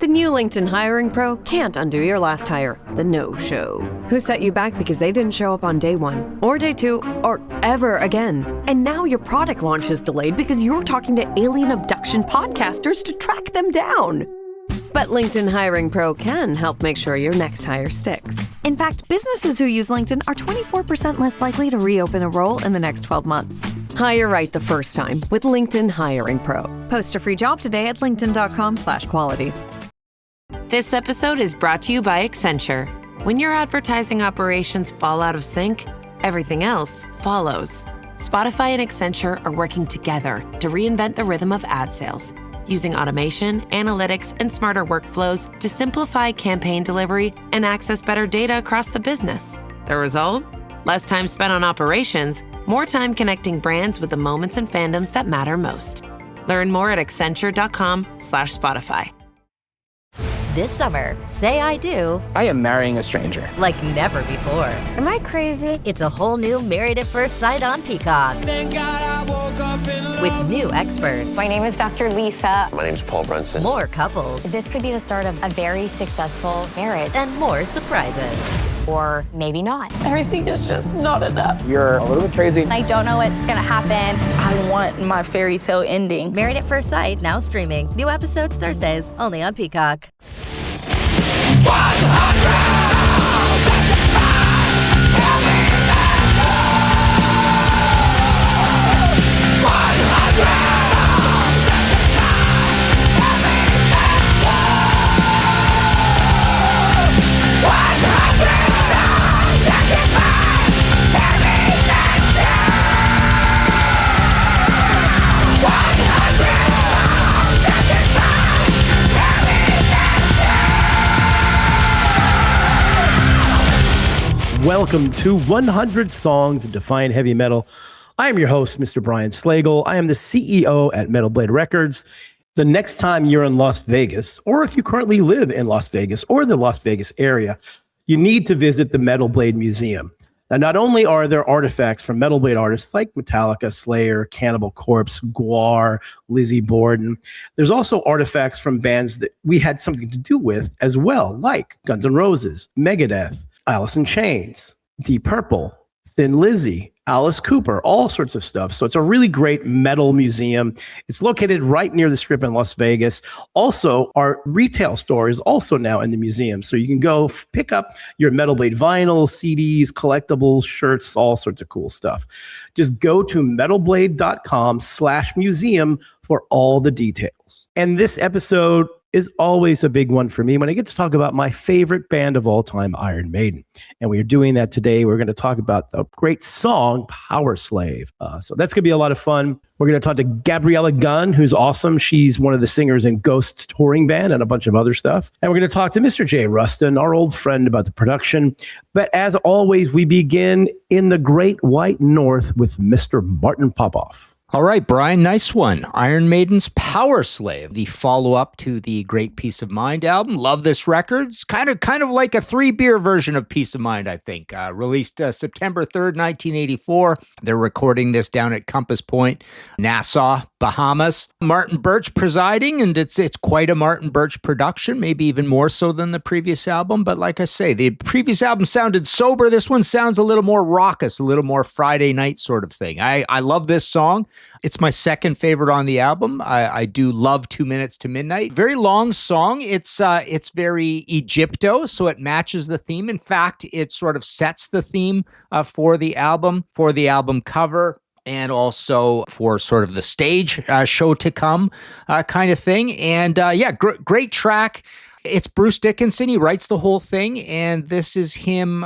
new LinkedIn Hiring Pro can't undo your last hire, the no-show. Who set you back because they didn't show up on day one, or day two, or ever again. And now your product launch is delayed because you're talking to alien abduction podcasters to track them down. But LinkedIn Hiring Pro can help make sure your next hire sticks. In fact, businesses who use LinkedIn are 24% less likely to reopen a role in the next 12 months. Hire right the first time with LinkedIn Hiring Pro. Post a free job today at linkedin.com/quality. This episode is brought to you by Accenture. When your advertising operations fall out of sync, everything else follows. Spotify and Accenture are working together to reinvent the rhythm of ad sales, using automation, analytics, and smarter workflows to simplify campaign delivery and access better data across the business. The result? Less time spent on operations, more time connecting brands with the moments and fandoms that matter most. Learn more at accenture.com/Spotify. This summer, say I do. I am marrying a stranger. Like never before. Am I crazy? It's a whole new Married at First Sight on Peacock. Thank God I woke up in love. With new experts. My name is Dr. Lisa. My name is Paul Brunson. More couples. This could be the start of a very successful marriage. And more surprises. Or maybe not. Everything is just not enough. You're a little bit crazy. I don't know what's gonna happen. I want my fairy tale ending. Married at First Sight, now streaming. New episodes Thursdays, only on Peacock. 100 Welcome to 100 Songs of Defiant Heavy Metal. I am your host, Mr. Brian Slagel. I am the CEO at Metal Blade Records. The next time you're in Las Vegas, or if you currently live in Las Vegas or the Las Vegas area, you need to visit the Metal Blade Museum. Now, not only are there artifacts from Metal Blade artists like Metallica, Slayer, Cannibal Corpse, Gwar, Lizzie Borden, there's also artifacts from bands that we had something to do with as well, like Guns N' Roses, Megadeth, Alice in Chains, Deep Purple, Thin Lizzy, Alice Cooper, all sorts of stuff. So it's a really great metal museum. It's located right near the Strip in Las Vegas. Also, our retail store is also now in the museum. So you can go pick up your Metal Blade vinyl, CDs, collectibles, shirts, all sorts of cool stuff. Just go to metalblade.com/museum for all the details. And this episode is always a big one for me when I get to talk about my favorite band of all time, Iron Maiden. And we are doing that today. We're going to talk about the great song, Powerslave. So that's going to be a lot of fun. We're going to talk to Gabriela Gun, who's awesome. She's one of the singers in Ghost's touring band and a bunch of other stuff. And we're going to talk to Mr. Jay Ruston, our old friend, about the production. But as always, we begin in the Great White North with Mr. Martin Popoff. All right, Brian, nice one. Iron Maiden's Powerslave, the follow-up to the Great Peace of Mind album. Love this record. It's kind of like a 3-beer version of Peace of Mind, I think. Released September 3rd, 1984. They're recording this down at Compass Point, Nassau, Bahamas. Martin Birch presiding, and it's quite a Martin Birch production, maybe even more so than the previous album. But like I say, the previous album sounded sober. This one sounds a little more raucous, a little more Friday night sort of thing. I love this song. It's my second favorite on the album. I do love 2 Minutes to Midnight. Very long song. It's very Egypto, so it matches the theme. In fact, it sort of sets the theme for the album cover, and also for sort of the stage show to come kind of thing. And great track. It's Bruce Dickinson. He writes the whole thing, and this is him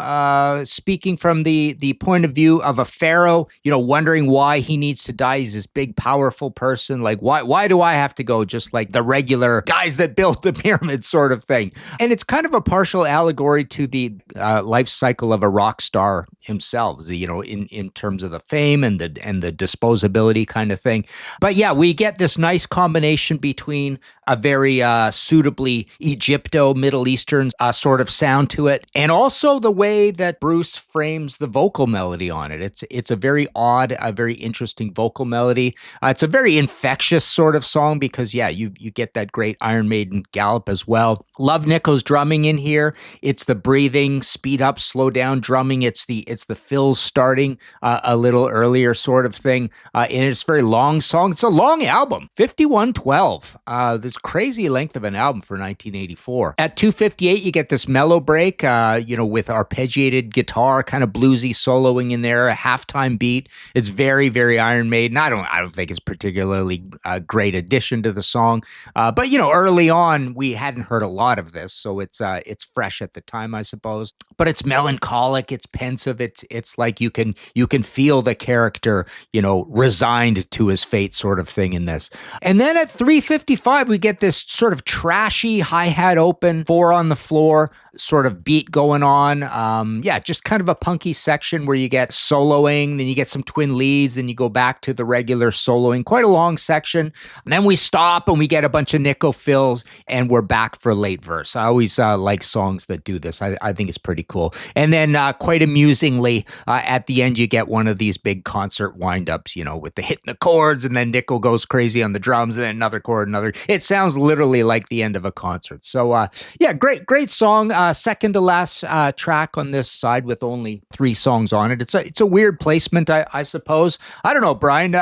speaking from the point of view of a pharaoh, wondering why he needs to die. He's this big, powerful person. Like, why do I have to go? Just like the regular guys that built the pyramid sort of thing. And it's kind of a partial allegory to the life cycle of a rock star himself, in terms of the fame and the disposability kind of thing. But yeah, we get this nice combination between a very suitably Egypto, Middle Eastern sort of sound to it. And also the way that Bruce frames the vocal melody on it. It's a very odd, a very interesting vocal melody. It's a very infectious sort of song because, yeah, you get that great Iron Maiden gallop as well. Love Nico's drumming in here. It's the breathing, speed up, slow down drumming. It's the fills starting a little earlier sort of thing. And it's a very long song. It's a long album, 51:12. This crazy length of an album for 1984. At 2:58, you get this mellow break, with arpeggiated guitar, kind of bluesy soloing in there, a halftime beat. It's very, very Iron Maiden. I don't think it's particularly a great addition to the song. But early on, we hadn't heard a lot of this, so it's fresh at the time, I suppose. But it's melancholic, it's pensive, it's like you can feel the character, resigned to his fate sort of thing in this. And then at 3:55, we get this sort of trashy hi-hat open, 4 on the floor sort of beat going on. Just kind of a punky section where you get soloing, then you get some twin leads, then you go back to the regular soloing, quite a long section. And then we stop and we get a bunch of Nico fills and we're back for late verse. I always like songs that do this. I think it's pretty cool. And then quite amusingly, at the end, you get one of these big concert windups, with the hitting the chords, and then Nico goes crazy on the drums, and then another chord, another. It sounds literally like the end of a concert. So, great song. Second to last track on this side with only 3 songs on it. It's a weird placement, I suppose. I don't know, Brian.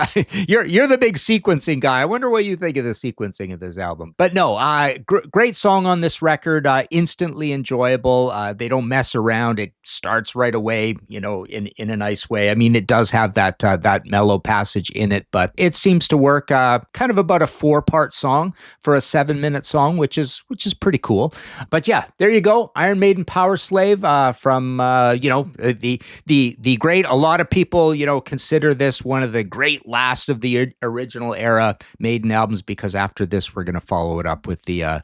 You're the big sequencing guy. I wonder what you think of the sequencing of this album. But no, great song on this record. Instantly enjoyable. They don't mess around. It starts right away, in a nice way. I mean, it does have that mellow passage in it, but it seems to work. Kind of about a 4-part song for a 7-minute song, which is pretty cool. But yeah, there you go. Iron Maiden Powerslave from the great. A lot of people consider this one of the great last of the original era Maiden albums, because after this we're going to follow it up with the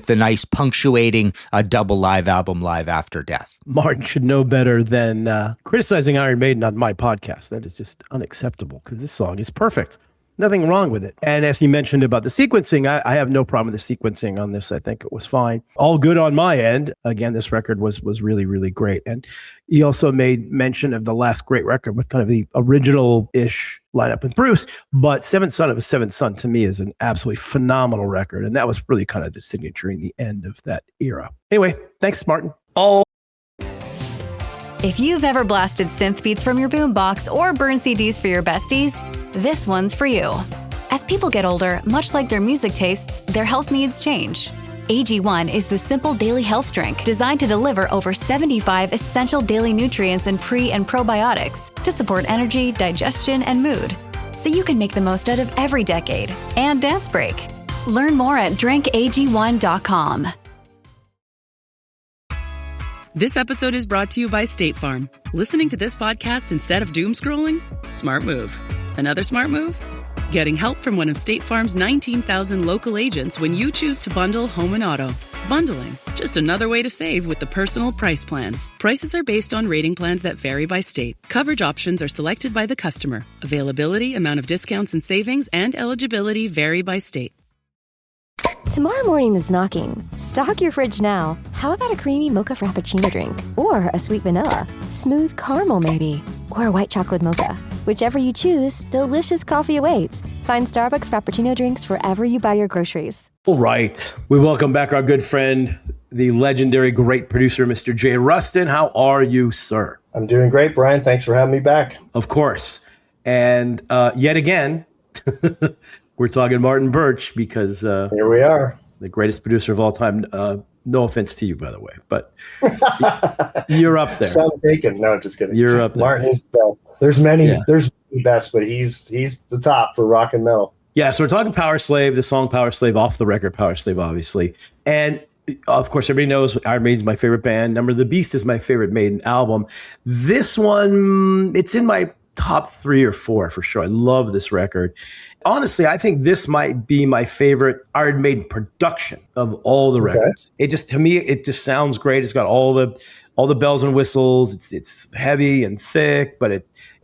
nice punctuating double live album, Live After Death. Martin should know better than criticizing Iron Maiden on my podcast. That is just unacceptable, because this song is perfect. Nothing wrong with it. And as you mentioned about the sequencing, I have no problem with the sequencing on this. I think it was fine. All good on my end. Again, this record was really, really great. And he also made mention of the last great record with kind of the original-ish lineup with Bruce. But Seventh Son of a Seventh Son, to me, is an absolutely phenomenal record. And that was really kind of the signature in the end of that era. Anyway, thanks, Martin. If you've ever blasted synth beats from your boombox or burned CDs for your besties, this one's for you. As people get older, much like their music tastes, their health needs change. AG1 is the simple daily health drink designed to deliver over 75 essential daily nutrients and pre- and probiotics to support energy, digestion, and mood, so you can make the most out of every decade and dance break. Learn more at drinkag1.com. This episode is brought to you by State Farm. Listening to this podcast instead of doom scrolling? Smart move. Another smart move? Getting help from one of State Farm's 19,000 local agents when you choose to bundle home and auto. Bundling, just another way to save with the Personal Price Plan. Prices are based on rating plans that vary by state. Coverage options are selected by the customer. Availability, amount of discounts and savings, and eligibility vary by state. Tomorrow morning is knocking. Stock your fridge now. How about a creamy mocha frappuccino drink? Or a sweet vanilla? Smooth caramel maybe? Or a white chocolate mocha? Whichever you choose, delicious coffee awaits. Find Starbucks Frappuccino drinks wherever you buy your groceries. All right. We welcome back our good friend, the legendary great producer, Mr. Jay Ruston. How are you, sir? I'm doing great, Brian. Thanks for having me back. Of course. And yet again, we're talking Martin Birch because here we are, the greatest producer of all time. No offense to you, by the way, but you're up there. Son Bacon. No, just kidding. You're up there. Martin is the best. There's many best, but he's the top for rock and metal. Yeah, so we're talking Powerslave, the song Powerslave, off the record Powerslave, obviously. And of course, everybody knows Iron Maiden's my favorite band. Number of the Beast is my favorite Maiden album. This one, it's in my top 3 or 4 for sure. I love this record. Honestly, I think this might be my favorite Iron Maiden production of all the records. It just, to me, it just sounds great. It's got all the bells and whistles. It's heavy and thick, but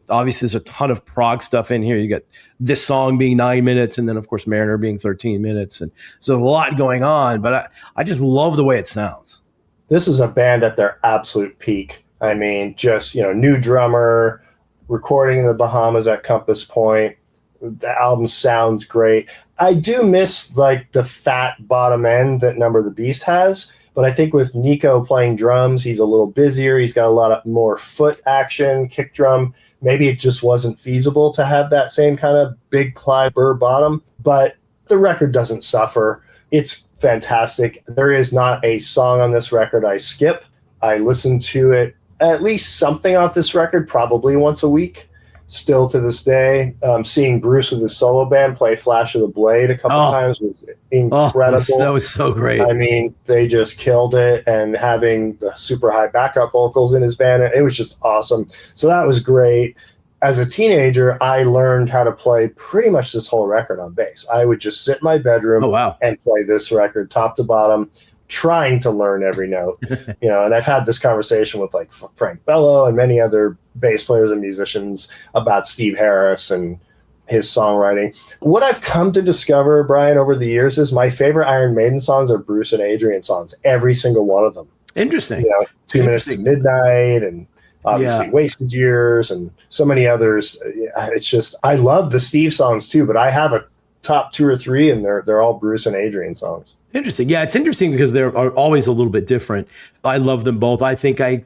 Obviously, there's a ton of prog stuff in here. You got this song being 9 minutes, and then, of course, Mariner being 13 minutes. And so a lot going on, but I just love the way it sounds. This is a band at their absolute peak. I mean, just, new drummer, recording in the Bahamas at Compass Point. The album sounds great. I do miss like the fat bottom end that Number of the Beast has, but I think with Nico playing drums, he's a little busier. He's got a lot of more foot action, kick drum. Maybe it just wasn't feasible to have that same kind of big Clive Burr bottom, but the record doesn't suffer. It's fantastic. There is not a song on this record I skip. I listen to it, at least something off this record, probably once a week. Still to this day, seeing Bruce with his solo band play Flash of the Blade a couple times was incredible. That was so great. I mean, they just killed it, and having the super high backup vocals in his band, it was just awesome. So that was great. As a teenager, I learned how to play pretty much this whole record on bass. I would just sit in my bedroom and play this record top to bottom, trying to learn every note, and I've had this conversation with like Frank Bello and many other bass players and musicians about Steve Harris and his songwriting. What I've come to discover, Brian, over the years is my favorite Iron Maiden songs are Bruce and Adrian songs, every single one of them. Interesting. 2 Minutes to Midnight and obviously Wasted Years and so many others. It's just, I love the Steve songs too, but I have a top 2 or 3 and they're all Bruce and Adrian songs. Interesting. Yeah, it's interesting because they're always a little bit different. I love them both. I think I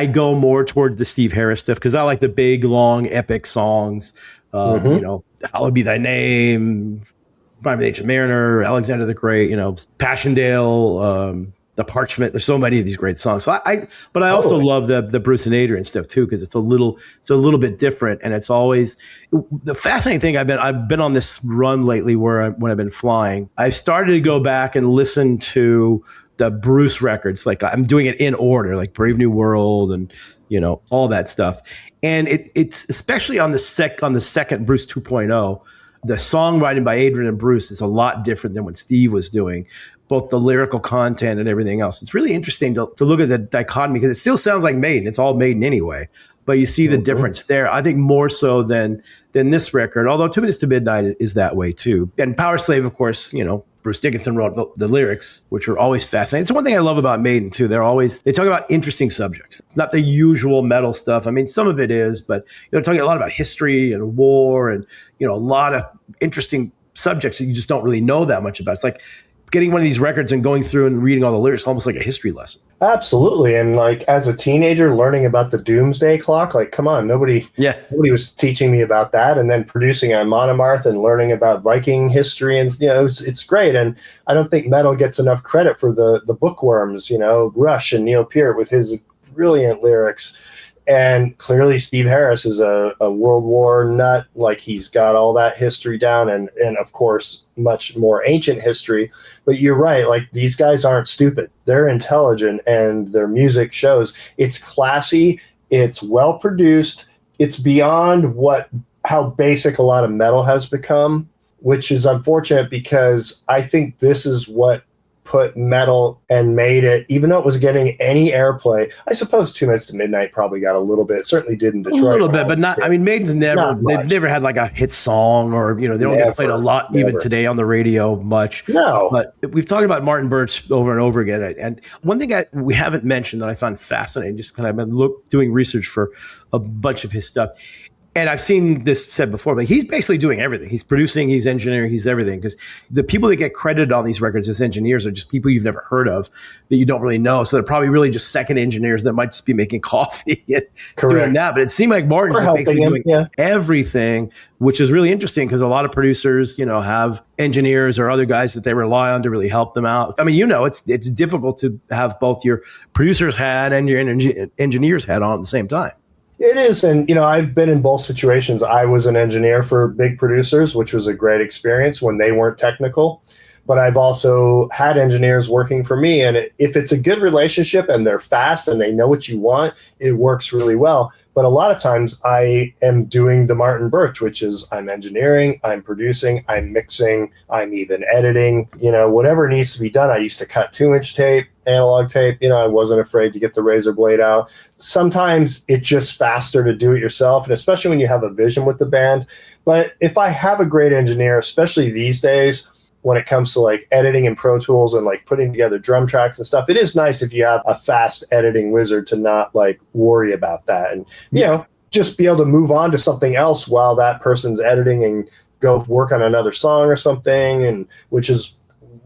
go more towards the Steve Harris stuff because I like the big, long, epic songs. Hallowed Be Thy Name, Prime of the Ancient Mariner, Alexander the Great, Passchendaele, The Parchment. There's so many of these great songs. So I also love the Bruce and Adrian stuff too because it's a little bit different, and it's always the fascinating thing. I've been on this run lately where when I've been flying, I've started to go back and listen to the Bruce records. Like I'm doing it in order, like Brave New World and all that stuff. And it's especially on the second Bruce 2.0, the songwriting by Adrian and Bruce is a lot different than what Steve was doing. Both the lyrical content and everything else. It's really interesting to look at the dichotomy because it still sounds like Maiden. It's all Maiden anyway, but you see the difference there. I think more so than this record, although 2 Minutes to Midnight is that way too. And Powerslave, of course, Bruce Dickinson wrote the lyrics, which are always fascinating. It's one thing I love about Maiden too. They talk about interesting subjects. It's not the usual metal stuff. I mean, some of it is, but they're talking a lot about history and war and, a lot of interesting subjects that you just don't really know that much about. It's like getting one of these records and going through and reading all the lyrics, almost like a history lesson. Absolutely. And like as a teenager learning about the Doomsday Clock, like, come on, nobody was teaching me about that. And then producing on Monomarth and learning about Viking history. And, it's great. And I don't think metal gets enough credit for the bookworms, Rush and Neil Peart with his brilliant lyrics. And clearly Steve Harris is a World War nut. Like he's got all that history down and of course, much more ancient history. But you're right. Like these guys aren't stupid. They're intelligent and their music shows. It's classy. It's well produced. It's beyond how basic a lot of metal has become, which is unfortunate because I think this is what put metal and made it, even though it was getting any airplay. I suppose 2 Minutes to Midnight probably got a little bit. It certainly did in Detroit. A little bit, but not. I mean, Maiden's they've never had like a hit song, or they don't get played a lot even today on the radio much. No, but we've talked about Martin Birch over and over again. And one thing we haven't mentioned that I found fascinating, just kind of been doing research for a bunch of his stuff. And I've seen this said before, but he's basically doing everything. He's producing, he's engineering, he's everything. Because the people that get credited on these records as engineers are just people you've never heard of that you don't really know. So they're probably really just second engineers that might just be making coffee and doing that. But it seemed like Martin's just basically doing everything, which is really interesting because a lot of producers, have engineers or other guys that they rely on to really help them out. I mean, it's difficult to have both your producer's hat and your engineer's hat on at the same time. It is. And, I've been in both situations. I was an engineer for big producers, which was a great experience when they weren't technical. but I've also had engineers working for me. And if it's a good relationship and they're fast and they know what you want, it works really well. But a lot of times I am doing the Martin Birch, which is I'm engineering, I'm producing, I'm mixing, I'm even editing, whatever needs to be done. I used to cut 2-inch tape, analog tape. I wasn't afraid to get the razor blade out. Sometimes it's just faster to do it yourself, and especially when you have a vision with the band. But if I have a great engineer, especially these days, when it comes to like editing in Pro Tools and like putting together drum tracks and stuff, it is nice if you have a fast editing wizard to not like worry about that and, just be able to move on to something else while that person's editing and go work on another song or something. And which is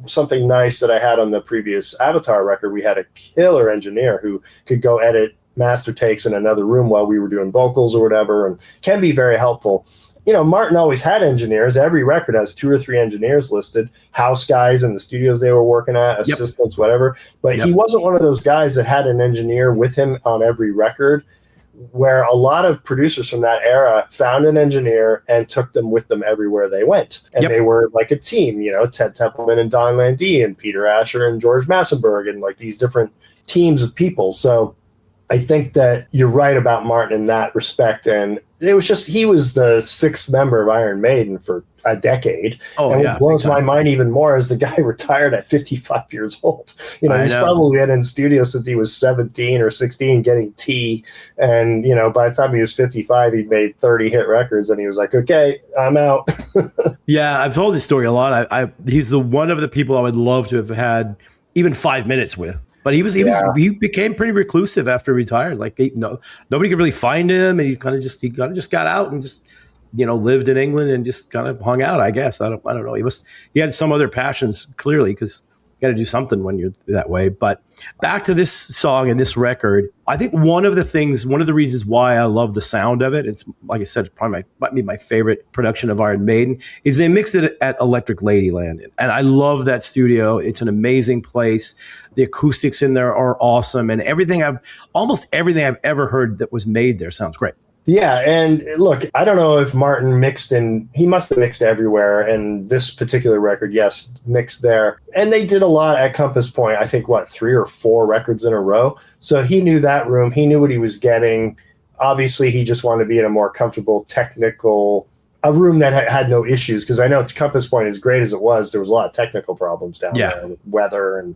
something nice that I had on the previous Avatar record. We had a killer engineer who could go edit master takes in another room while we were doing vocals or whatever, and can be very helpful. Martin always had engineers. Every record has 2 or 3 engineers listed, house guys in the studios they were working at, assistants, whatever. But he wasn't one of those guys that had an engineer with him on every record, where a lot of producers from that era found an engineer and took them with them everywhere they went. And they were like a team, Ted Templeman and Don Landee and Peter Asher and George Massenberg and like these different teams of people. So I think that you're right about Martin in that respect. And it was just, he was the 6th member of Iron Maiden for a decade. And what blows my mind even more is the guy retired at 55 years old. He's probably been in studio since he was 17 or 16 getting tea. And, by the time he was 55, he'd made 30 hit records and he was like, okay, I'm out. Yeah, I've told this story a lot. He's one of the people I would love to have had even 5 minutes with. But he became pretty reclusive after he retired. Like nobody could really find him, and he kind of just got out and just lived in England and just kind of hung out. I guess I don't know. He had some other passions clearly, because you got to do something when you're that way. But back to this song and this record, I think one of the reasons why I love the sound of it, it's like I said, it's probably might be my favorite production of Iron Maiden, is they mixed it at Electric Ladyland. And I love that studio. It's an amazing place. The acoustics in there are awesome. And almost everything I've ever heard that was made there sounds great. Yeah, and look, I don't know if Martin he must have mixed everywhere, and this particular record, yes, mixed there. And they did a lot at Compass Point, I think, 3 or 4 records in a row. So he knew that room, he knew what he was getting. Obviously, he just wanted to be in a more comfortable a room that had no issues, because I know Compass Point, as great as it was, there was a lot of technical problems down there with weather and,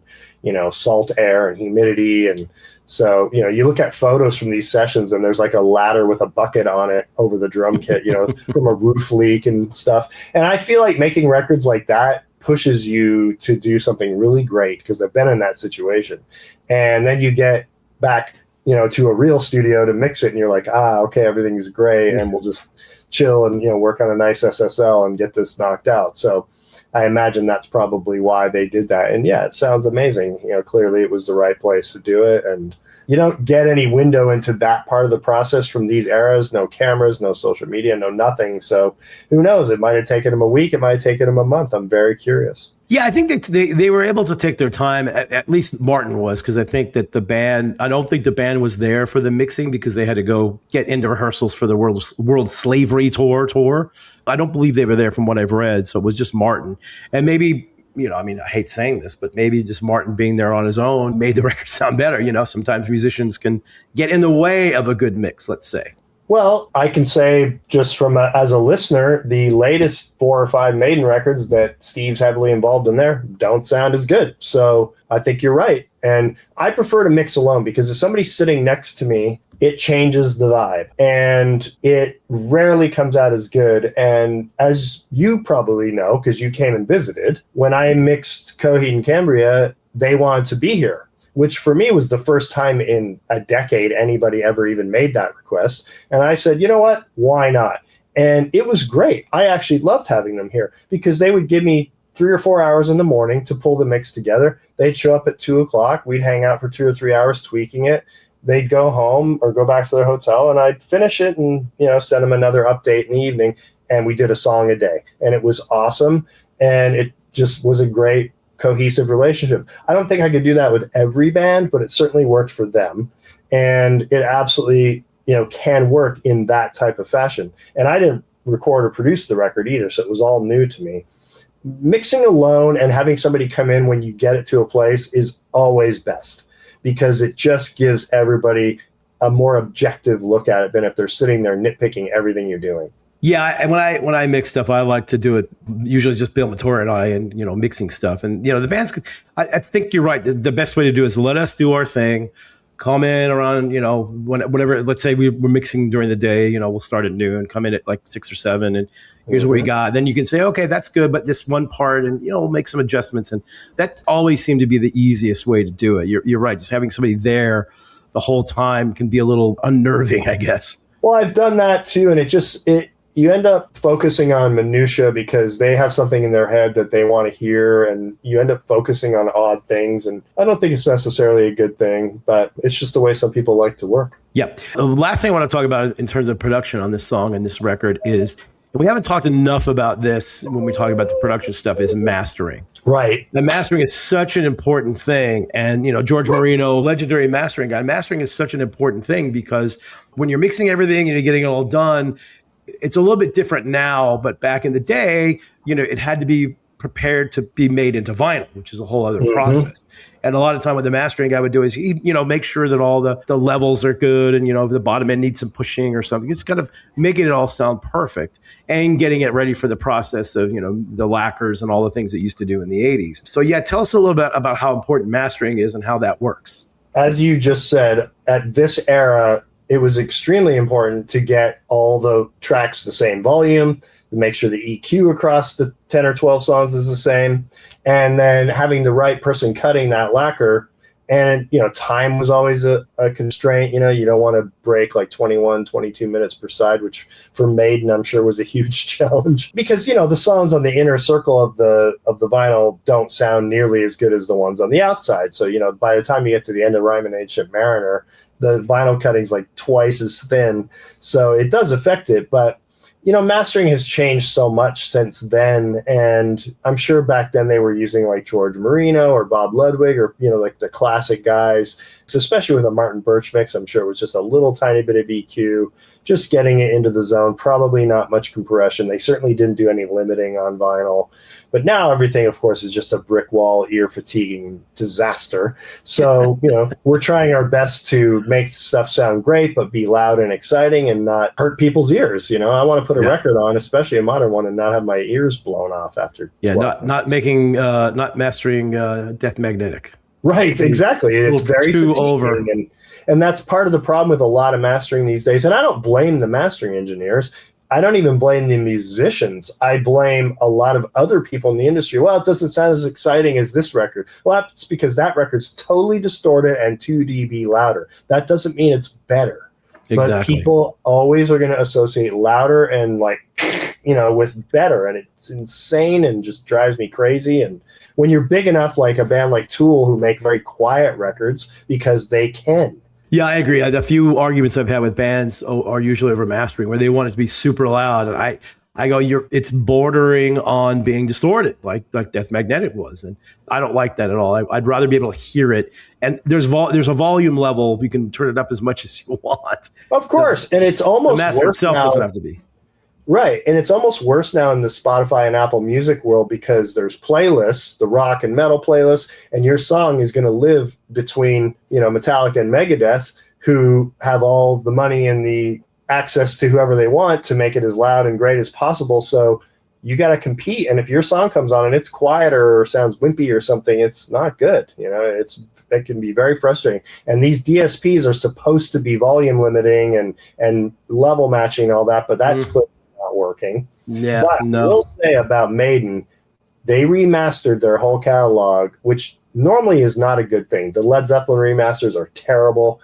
salt air and humidity. And so, you look at photos from these sessions and there's like a ladder with a bucket on it over the drum kit, from a roof leak and stuff. And I feel like making records like that pushes you to do something really great, because I've been in that situation. And then you get back, to a real studio to mix it and you're like, okay, everything's great. And we'll just chill and, work on a nice SSL and get this knocked out. So I imagine that's probably why they did that. And yeah, it sounds amazing. Clearly it was the right place to do it. And you don't get any window into that part of the process from these eras. No cameras, no social media, no nothing. So who knows? It might have taken them a week. It might have taken them a month. I'm very curious. Yeah, I think they were able to take their time. At least Martin was, because I think that I don't think the band was there for the mixing, because they had to go get into rehearsals for the World Slavery Tour. I don't believe they were there from what I've read. So it was just Martin. And maybe, I hate saying this, but maybe just Martin being there on his own made the record sound better. Sometimes musicians can get in the way of a good mix, let's say. Well, I can say just as a listener, the latest 4 or 5 Maiden records that Steve's heavily involved in there don't sound as good. So I think you're right. And I prefer to mix alone, because if somebody's sitting next to me, it changes the vibe and it rarely comes out as good. And as you probably know, because you came and visited, when I mixed Coheed and Cambria, they wanted to be here, which for me was the first time in a decade anybody ever even made that request. And I said, you know what? Why not? And it was great. I actually loved having them here, because they would give me 3 or 4 hours in the morning to pull the mix together. They'd show up at 2:00. We'd hang out for 2 or 3 hours tweaking it. They'd go home or go back to their hotel, and I'd finish it and, send them another update in the evening. And we did a song a day, and it was awesome. And it just was a great cohesive relationship. I don't think I could do that with every band, but it certainly worked for them. And it absolutely, can work in that type of fashion. And I didn't record or produce the record either, so it was all new to me. mixing alone and having somebody come in when you get it to a place is always best, because it just gives everybody a more objective look at it than if they're sitting there nitpicking everything you're doing. Yeah, and when I mix stuff, I like to do it usually just Bill Matora and I, and mixing stuff. And the bands, I think you're right. The best way to do it is let us do our thing. Come in around whenever. Let's say we're mixing during the day. We'll start at noon. Come in at like 6 or 7, and here's what we got. Then you can say, okay, that's good, but this one part, and we'll make some adjustments. And that always seemed to be the easiest way to do it. You're right. Just having somebody there the whole time can be a little unnerving, I guess. Well, I've done that too, and you end up focusing on minutia because they have something in their head that they want to hear, and you end up focusing on odd things. And I don't think it's necessarily a good thing, but it's just the way some people like to work. Yep. The last thing I want to talk about in terms of production on this song and this record is, and we haven't talked enough about this when we talk about the production stuff, is mastering. Right. The mastering is such an important thing. And, George Marino, legendary mastering guy, mastering is such an important thing because when you're mixing everything and you're getting it all done, it's a little bit different now, but back in the day, it had to be prepared to be made into vinyl, which is a whole other process. And a lot of time what the mastering guy would do is, make sure that all the levels are good, and, if the bottom end needs some pushing or something, it's kind of making it all sound perfect and getting it ready for the process of, the lacquers and all the things it used to do in the 80s. So yeah, tell us a little bit about how important mastering is and how that works. As you just said, at this era, it was extremely important to get all the tracks the same volume, to make sure the EQ across the 10 or 12 songs is the same, and then having the right person cutting that lacquer. And, time was always a constraint. You don't want to break like 21, 22 minutes per side, which for Maiden, I'm sure was a huge challenge because, the songs on the inner circle of the vinyl don't sound nearly as good as the ones on the outside. So, by the time you get to the end of Ryman Age Ship Mariner, the vinyl cutting's like twice as thin. So it does affect it. But, mastering has changed so much since then. And I'm sure back then they were using like George Marino or Bob Ludwig or, like the classic guys, especially with a Martin Birch mix. I'm sure it was just a little tiny bit of EQ, just getting it into the zone, probably not much compression. They certainly didn't do any limiting on vinyl. But now everything, of course, is just a brick wall, ear-fatiguing disaster. So, we're trying our best to make stuff sound great, but be loud and exciting and not hurt people's ears. I want to put a record on, especially a modern one, and not have my ears blown off after 12 not mastering Death Magnetic. Right, exactly. It's very too over. And that's part of the problem with a lot of mastering these days. And I don't blame the mastering engineers. I don't even blame the musicians. I blame a lot of other people in the industry. Well, it doesn't sound as exciting as this record. Well, that's because that record's totally distorted and 2 dB louder. That doesn't mean it's better. Exactly. But people always are going to associate louder and with better. And it's insane and just drives me crazy. And when you're big enough, like a band like Tool, who make very quiet records because they can. Yeah, I agree. The few arguments I've had with bands are usually over mastering, where they want it to be super loud, and I go, it's bordering on being distorted, like Death Magnetic was, and I don't like that at all. I'd rather be able to hear it, and there's a volume level. You can turn it up as much as you want. Of course, and it's almost the master worse itself now. Doesn't have to be. Right, and it's almost worse now in the Spotify and Apple Music world because there's playlists, the rock and metal playlists, and your song is going to live between, Metallica and Megadeth, who have all the money and the access to whoever they want to make it as loud and great as possible. So you got to compete, and if your song comes on and it's quieter or sounds wimpy or something, it's not good. It can be very frustrating. And these DSPs are supposed to be volume limiting and level matching and all that, but that's clearly not working. Yeah, but I will say about Maiden, they remastered their whole catalog, which normally is not a good thing. The Led Zeppelin remasters are terrible.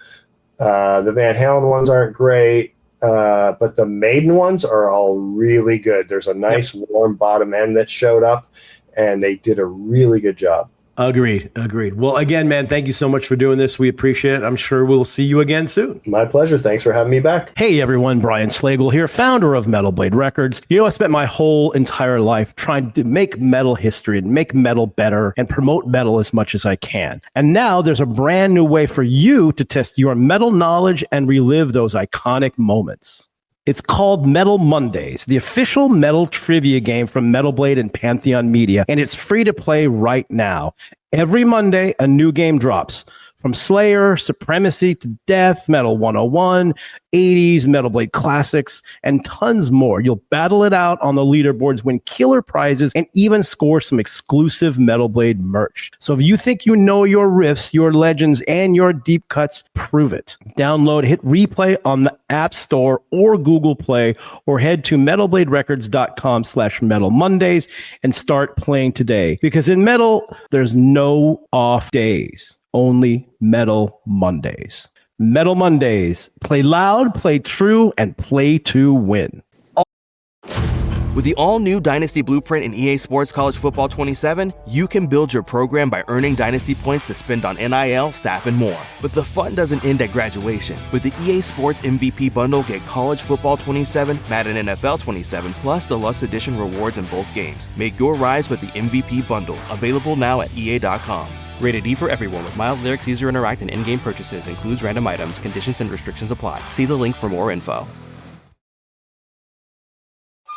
The Van Halen ones aren't great, but the Maiden ones are all really good. There's a nice warm bottom end that showed up, and they did a really good job. Agreed. Well, again, man, thank you so much for doing this. We appreciate it. I'm sure we'll see you again soon. My pleasure. Thanks for having me back. Hey, everyone. Brian Slagel here, founder of Metal Blade Records. I spent my whole entire life trying to make metal history and make metal better and promote metal as much as I can. And now there's a brand new way for you to test your metal knowledge and relive those iconic moments. It's called Metal Mondays, the official metal trivia game from Metal Blade and Pantheon Media, and it's free to play right now. Every Monday, a new game drops. From Slayer, Supremacy to Death, Metal 101, 80s, Metal Blade Classics, and tons more. You'll battle it out on the leaderboards, win killer prizes, and even score some exclusive Metal Blade merch. So if you think you know your riffs, your legends, and your deep cuts, prove it. Download Hit Replay on the App Store or Google Play, or head to metalbladerecords.com/Metal Mondays and start playing today. Because in metal, there's no off days. Only Metal Mondays. Metal Mondays. Play loud, play true, and play to win. With the all-new Dynasty Blueprint in EA Sports College Football 27, you can build your program by earning Dynasty points to spend on NIL, staff, and more. But the fun doesn't end at graduation. With the EA Sports MVP Bundle, get College Football 27, Madden NFL 27, plus Deluxe Edition rewards in both games. Make your rise with the MVP Bundle. Available now at EA.com. Rated E for everyone with mild lyrics, easier to interact, and in-game purchases. Includes random items. Conditions and restrictions apply. See the link for more info.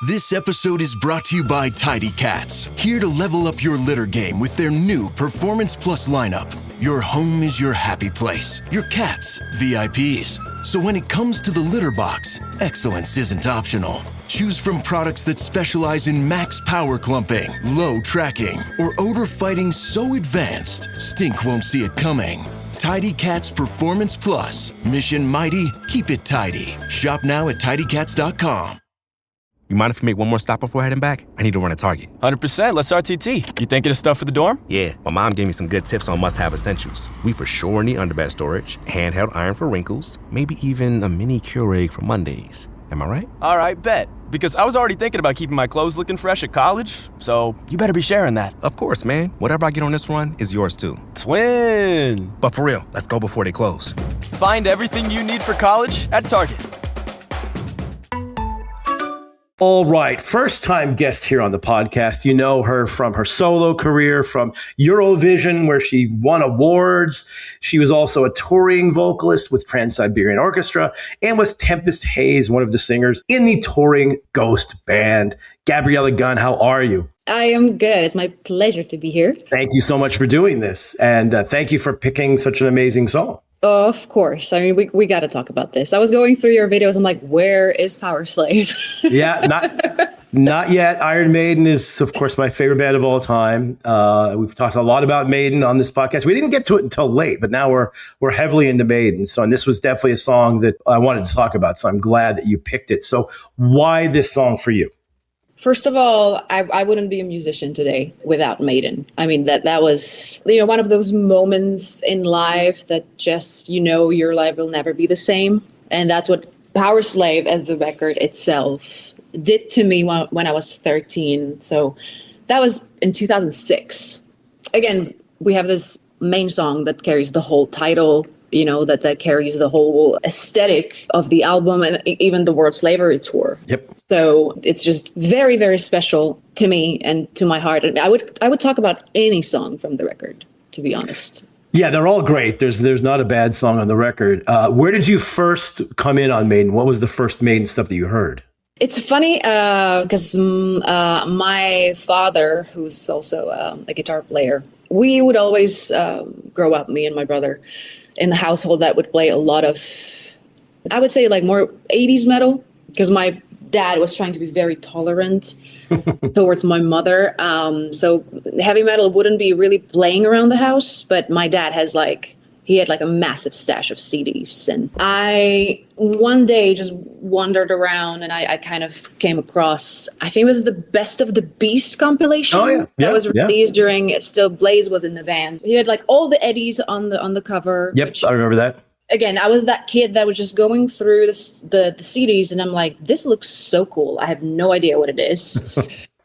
This episode is brought to you by Tidy Cats, here to level up your litter game with their new Performance Plus lineup. Your home is your happy place. Your cats, VIPs. So when it comes to the litter box, excellence isn't optional. Choose from products that specialize in max power clumping, low tracking, or odor fighting so advanced, stink won't see it coming. Tidy Cats Performance Plus. Mission mighty, keep it tidy. Shop now at tidycats.com. You mind if we make one more stop before heading back? I need to run a Target. 100%. Let's RTT. You thinking of stuff for the dorm? Yeah, my mom gave me some good tips on must-have essentials. We for sure need underbed storage, handheld iron for wrinkles, maybe even a mini Keurig for Mondays. Am I right? All right, bet. Because I was already thinking about keeping my clothes looking fresh at college, so you better be sharing that. Of course, man. Whatever I get on this run is yours too. Twin! But for real, let's go before they close. Find everything you need for college at Target. All right, first-time guest here on the podcast. You know her from her solo career, from Eurovision, where she won awards. She was also a touring vocalist with Trans-Siberian Orchestra and was Tempest Hayes, one of the singers in the touring Ghost band. Gabriela Gun, how are you? I am good. It's my pleasure to be here. Thank you so much for doing this, and thank you for picking such an amazing song. Of course. I mean, we got to talk about this. I was going through your videos. I'm like, where is Powerslave? Yeah, not yet. Iron Maiden is, of course, my favorite band of all time. We've talked a lot about Maiden on this podcast. We didn't get to it until late, but now we're heavily into Maiden. So, and this was definitely a song that I wanted to talk about. So I'm glad that you picked it. So why this song for you? First of all, I wouldn't be a musician today without Maiden. I mean, that was, one of those moments in life that just, your life will never be the same. And that's what Powerslave as the record itself did to me when I was 13. So that was in 2006. Again, we have this main song that carries the whole title, that carries the whole aesthetic of the album and even the World Slavery Tour. Yep. So it's just very, very special to me and to my heart. And I would talk about any song from the record, to be honest. Yeah, they're all great. There's not a bad song on the record. Where did you first come in on Maiden? What was the first Maiden stuff that you heard? It's funny because my father, who's also a guitar player, we would always grow up, me and my brother, in the household that would play a lot of, I would say, like more 80s metal, because my dad was trying to be very tolerant towards my mother. So heavy metal wouldn't be really playing around the house, but my dad he had a massive stash of CDs. And I one day just wandered around and I kind of came across, I think it was the Best of the Beast compilation. Oh, yeah. That was released during, still Blaze was in the band. He had all the Eddies on the cover. Yep, I remember that. Again, I was that kid that was just going through the CDs and I'm like, this looks so cool. I have no idea what it is.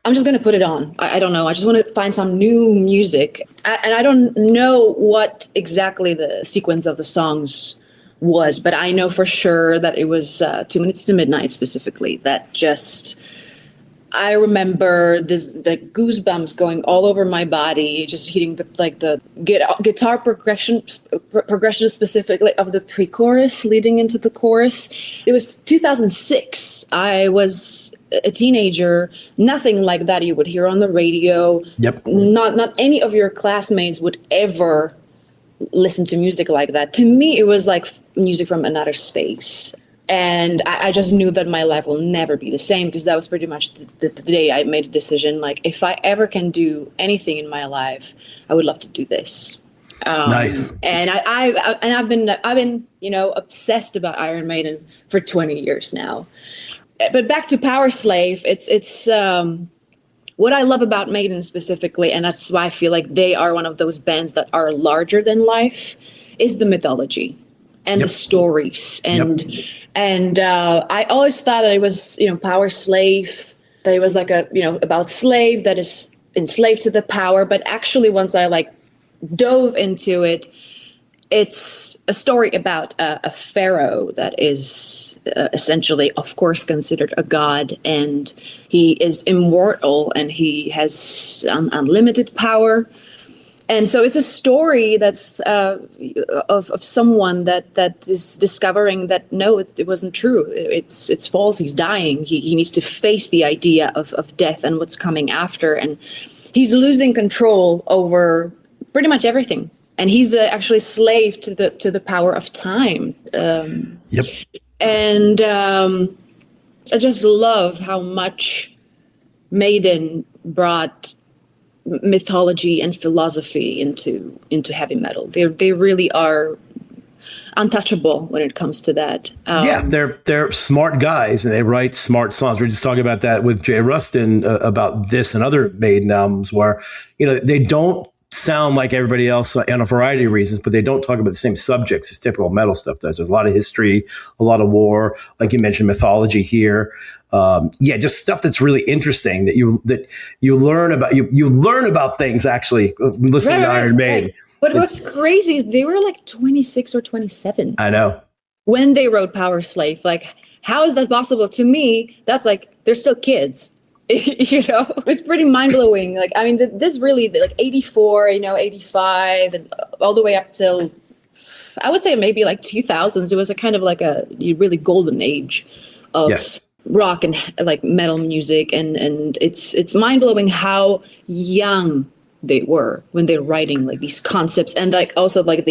I'm just going to put it on. I don't know. I just want to find some new music. And I don't know what exactly the sequence of the songs was, but I know for sure that it was 2 Minutes to Midnight specifically that just I remember the goosebumps going all over my body, just hitting the guitar progression specifically of the pre-chorus leading into the chorus. It was 2006. I was a teenager. Nothing like that you would hear on the radio. Yep. Not any of your classmates would ever listen to music like that. To me, it was like music from another space. And I just knew that my life will never be the same, because that was pretty much the day I made a decision. Like, if I ever can do anything in my life, I would love to do this. Nice. And I've been obsessed about Iron Maiden for 20 years now. But back to Powerslave, it's what I love about Maiden specifically, and that's why I feel like they are one of those bands that are larger than life, is the mythology and the stories. And I always thought that it was, Powerslave, that it was like about slave that is enslaved to the power. But actually, once I dove into it, it's a story about a pharaoh that is essentially, of course, considered a god, and he is immortal and he has unlimited power. And so it's a story that's of someone that is discovering that no, it wasn't true. It's false. He's dying. He needs to face the idea of death and what's coming after, and he's losing control over pretty much everything. And he's actually slave to the power of time. And I just love how much Maiden brought mythology and philosophy into heavy metal. They really are untouchable when it comes to that. They're smart guys and they write smart songs. We are just talking about that with Jay Ruston about this and other Maiden albums where they don't sound like everybody else on a variety of reasons, but they don't talk about the same subjects as typical metal stuff does. There's a lot of history, a lot of war, like you mentioned, mythology here. Just stuff that's really interesting that you learn about. You learn about things actually listening to Iron Maiden. Right. But what's crazy is they were like 26 or 27. I know. When they wrote Powerslave, like, how is that possible? To me, that's like they're still kids. It's pretty mind blowing. Like, I mean, this really 84, 85, and all the way up till I would say maybe like 2000s. It was a kind of like a really golden age of rock and like metal music, and it's mind blowing how young they were when they're writing like these concepts, and like also like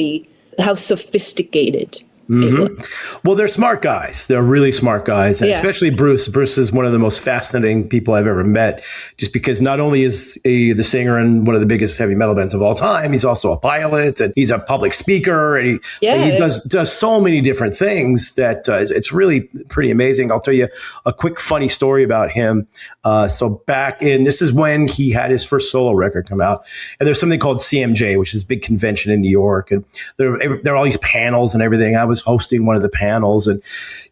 how sophisticated. Mm-hmm. Well, they're smart guys. They're really smart guys, and especially Bruce. Bruce is one of the most fascinating people I've ever met, just because not only is he the singer in one of the biggest heavy metal bands of all time, he's also a pilot and he's a public speaker, and he does so many different things that it's really pretty amazing. I'll tell you a quick funny story about him. So this is when he had his first solo record come out, and there's something called CMJ, which is a big convention in New York, and there are all these panels and everything. I was hosting one of the panels, and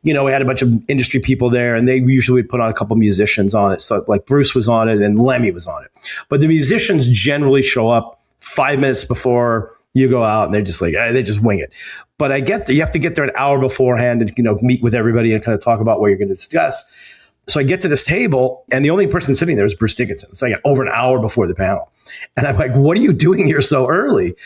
we had a bunch of industry people there, and they usually would put on a couple musicians on it. So like Bruce was on it and Lemmy was on it, but the musicians generally show up 5 minutes before you go out, and they're just like, they just wing it. But you have to get there an hour beforehand and meet with everybody and kind of talk about what you're going to discuss. So I get to this table, and the only person sitting there is Bruce Dickinson. It's like over an hour before the panel, and I'm like, "What are you doing here so early?"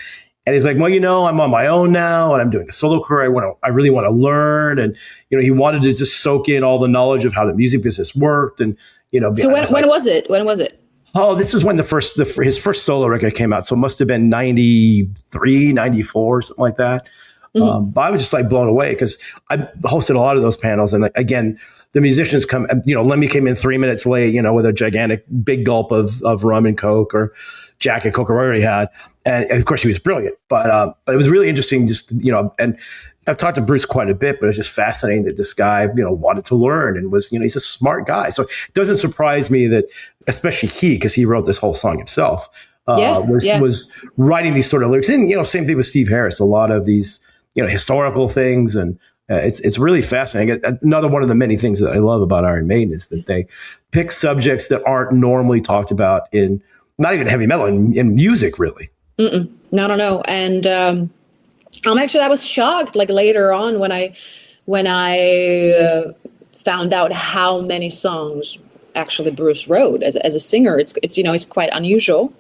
And he's like, well, I'm on my own now and I'm doing a solo career. I really want to learn. And, he wanted to just soak in all the knowledge of how the music business worked. And, So when was it? When was it? Oh, this was when his first solo record came out. So it must have been 93, 94, something like that. Mm-hmm. But I was just like blown away because I hosted a lot of those panels. And again, the musicians come, Lemmy came in 3 minutes late, with a gigantic big gulp of rum and Coke or Jack and Coke or whatever he had. And of course he was brilliant, but it was really interesting just, and I've talked to Bruce quite a bit, but it's just fascinating that this guy, wanted to learn and was, he's a smart guy. So it doesn't surprise me that, especially because he wrote this whole song himself, was writing these sort of lyrics. And, same thing with Steve Harris, a lot of these, historical things. And it's really fascinating. Another one of the many things that I love about Iron Maiden is that they pick subjects that aren't normally talked about in not even heavy metal, in music, really. No. And I was shocked like later on when I found out how many songs actually Bruce wrote as a singer. It's it's quite unusual.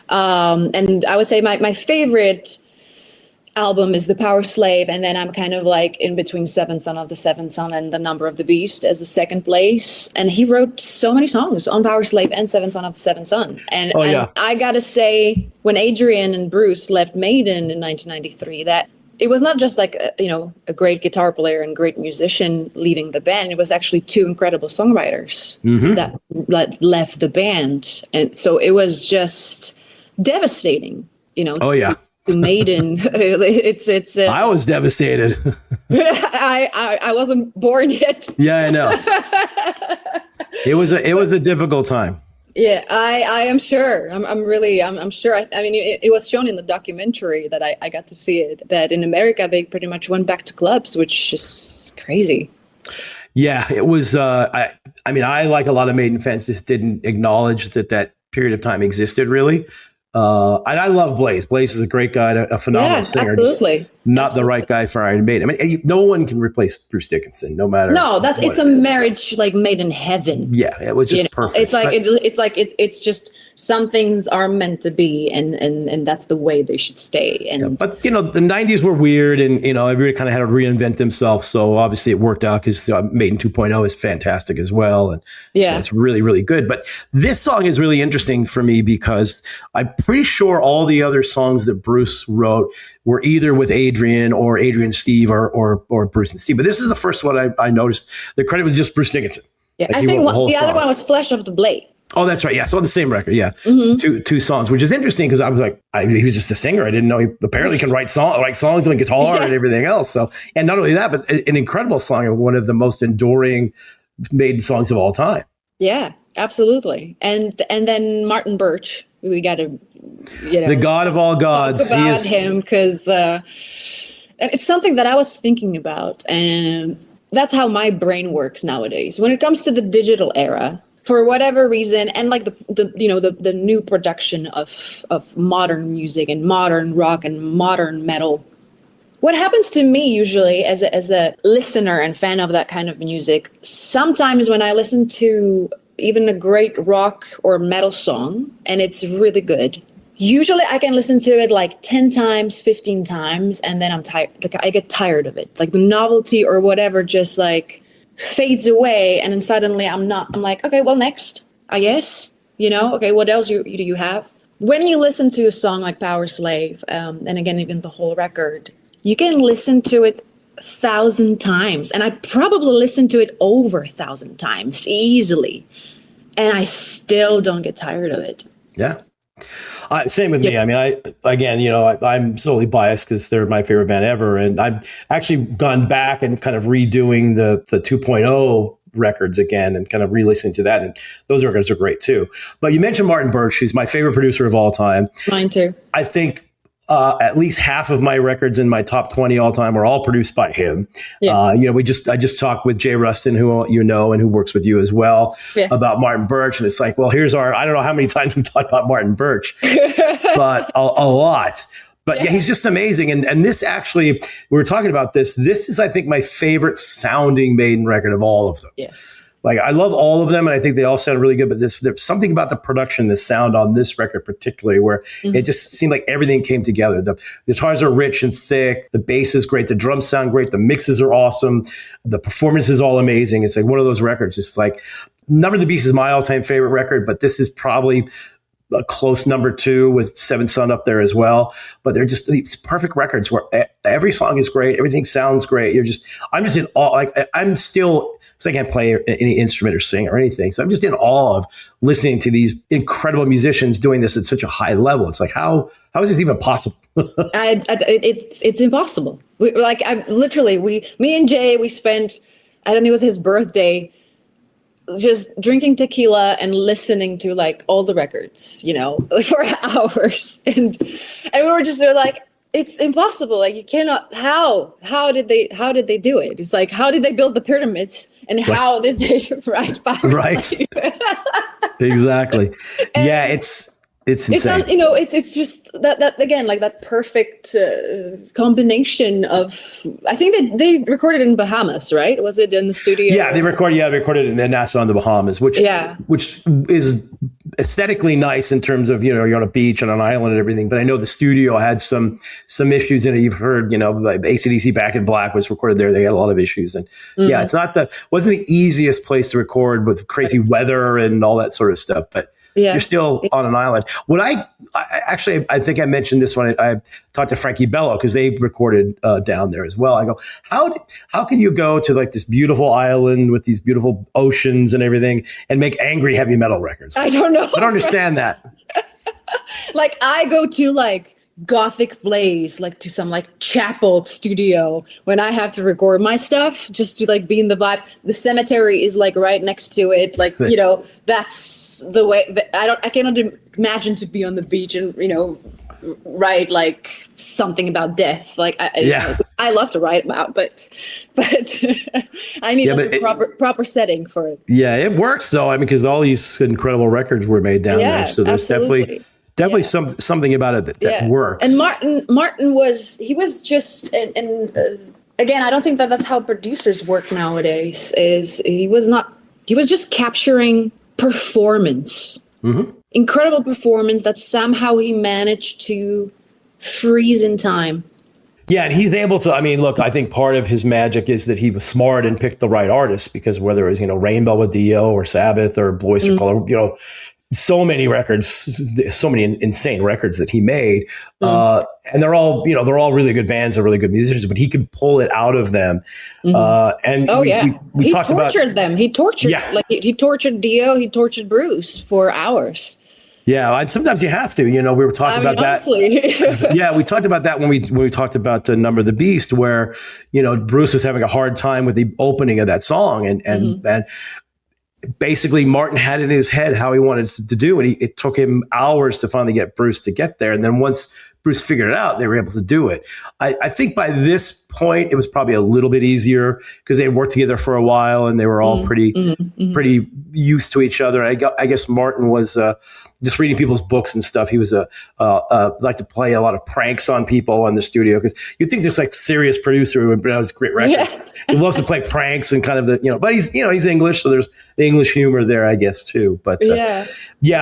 And I would say my favorite album is the Powerslave, and then I'm kind of like in between Seventh Son of the Seventh Son and The Number of the Beast as the second place. And he wrote so many songs on Powerslave and Seventh Son of the Seventh Son. And I gotta say, when Adrian and Bruce left Maiden in 1993, that it was not just like a great guitar player and great musician leading the band. It was actually two incredible songwriters that left the band, and so it was just devastating. Maiden. It's. I was devastated. I wasn't born yet. Yeah, I know. It was a difficult time. Yeah, I am sure. I'm sure. I mean, it was shown in the documentary that I got to see it, that in America they pretty much went back to clubs, which is crazy. Yeah, it was. I mean, I, like a lot of Maiden fans, just didn't acknowledge that period of time existed, really. And I love Blaze. Blaze is a great guy, a phenomenal singer. Absolutely. Not the right guy for Iron Maiden. I mean, no one can replace Bruce Dickinson, no matter. No, it's a marriage like made in heaven. Yeah, it was just perfect. It's just some things are meant to be, and that's the way they should stay. And but the 90s were weird, and everybody kind of had to reinvent themselves. So obviously it worked out because Maiden 2.0 is fantastic as well, and it's really, really good. But this song is really interesting for me because I'm pretty sure all the other songs that Bruce wrote were either with Adrian or Adrian Steve or Bruce and Steve. But this is the first one I noticed. The credit was just Bruce Dickinson. Yeah, I think the other one was Flesh of the Blade. Oh, that's right. Yeah, so on the same record. Yeah, two songs, which is interesting because I was like, he was just a singer. I didn't know he apparently can write songs on guitar and everything else. So, and not only that, but an incredible song and one of the most enduring Maiden songs of all time. Yeah, absolutely. And then Martin Birch, we got to the God of all gods. Talk about him because it's something that I was thinking about, and that's how my brain works nowadays. When it comes to the digital era, for whatever reason, and like the new production of modern music and modern rock and modern metal, what happens to me usually as a listener and fan of that kind of music, sometimes when I listen to even a great rock or metal song and it's really good, usually I can listen to it like 10 times, 15 times, and then I'm tired. Like I get tired of it. Like the novelty or whatever just like fades away, and then suddenly I'm like, okay, well, next, I guess, okay, what else do you have? When you listen to a song like Powerslave, and again, even the whole record, you can listen to it 1,000 times, and I probably listened to it over 1,000 times easily, and I still don't get tired of it. Yeah. Same with me. I mean, I'm solely biased because they're my favorite band ever. And I've actually gone back and kind of redoing the 2.0 records again and kind of re-listening to that. And those records are great too. But you mentioned Martin Birch, who's my favorite producer of all time. Mine too. I think at least half of my records in my top 20 all time were all produced by him. Yeah. I just talked with Jay Ruston, who and who works with you as well, about Martin Birch. And it's like, well, here's I don't know how many times we've talked about Martin Birch, but a lot. But yeah, he's just amazing. And this actually, we were talking about this. This is, I think, my favorite sounding Maiden record of all of them. Yes. Like, I love all of them, and I think they all sound really good. But there's something about the production, the sound on this record particularly, where it just seemed like everything came together. The guitars are rich and thick. The bass is great. The drums sound great. The mixes are awesome. The performance is all amazing. It's like one of those records. It's like Number of the Beast is my all-time favorite record, but this is probably a close number 2 with Seventh Son up there as well. But they're just these perfect records where every song is great. Everything sounds great. I'm just in awe. Like, I'm still, because I can't play any instrument or sing or anything. So I'm just in awe of listening to these incredible musicians doing this at such a high level. It's like, how is this even possible? It's impossible. Me and Jay, we spent, I don't think it was his birthday, just drinking tequila and listening to like all the records, for hours. And we were just like, it's impossible. Like, you cannot, how did they do it? It's like, how did they build the pyramids and how did they write Powerslave? Right. Exactly. Yeah. It's insane. It sounds, it's just that again, like that perfect combination of. I think that they recorded in Bahamas, right? Was it in the studio? Yeah, they recorded in Nassau in the Bahamas, which is aesthetically nice in terms of, you're on a beach on an island and everything. But I know the studio had some issues in it. You've heard, like AC/DC Back in Black was recorded there. They had a lot of issues, and it's wasn't the easiest place to record with crazy weather and all that sort of stuff. But you're still on an island. What I think I mentioned this when I talked to Frankie Bello, because they recorded down there as well. I go, how can you go to like this beautiful island with these beautiful oceans and everything and make angry heavy metal records? I don't know. I don't understand that. Like I go to like gothic place, like to some like chapel studio when I have to record my stuff, just to like be in the vibe. The cemetery is like right next to it, like that's the way that I cannot imagine to be on the beach and write like something about death. Like I love to write about, but I need a proper setting for it. Yeah, it works though. I mean, because all these incredible records were made down there, so there's definitely something about it that works. And Martin was just and again, I don't think that's how producers work nowadays. He was just capturing performance, incredible performance that somehow he managed to freeze in time. Yeah, and he's able to. I mean, look, I think part of his magic is that he was smart and picked the right artists, because whether it was Rainbow with Dio or Sabbath or Blue Oyster Cult, so many records, so many insane records that he made, and they're all really good bands and really good musicians, but he could pull it out of them. And we talked about them. He tortured he tortured Dio, he tortured Bruce for hours. Yeah, and sometimes you have to. We were talking about that. Yeah, we talked about that when we talked about Number the Beast, where Bruce was having a hard time with the opening of that song, and basically Martin had it in his head how he wanted to do it. It took him hours to finally get Bruce to get there, and then once Bruce figured it out, they were able to do it. I think by this point it was probably a little bit easier because they had worked together for a while and they were all pretty used to each other. I guess Martin was just reading people's books and stuff. He was like to play a lot of pranks on people in the studio, because you'd think there's like serious producer who would put out great records. Yeah. He loves to play pranks and kind of but he's English, so there's the English humor there, I guess, too. But I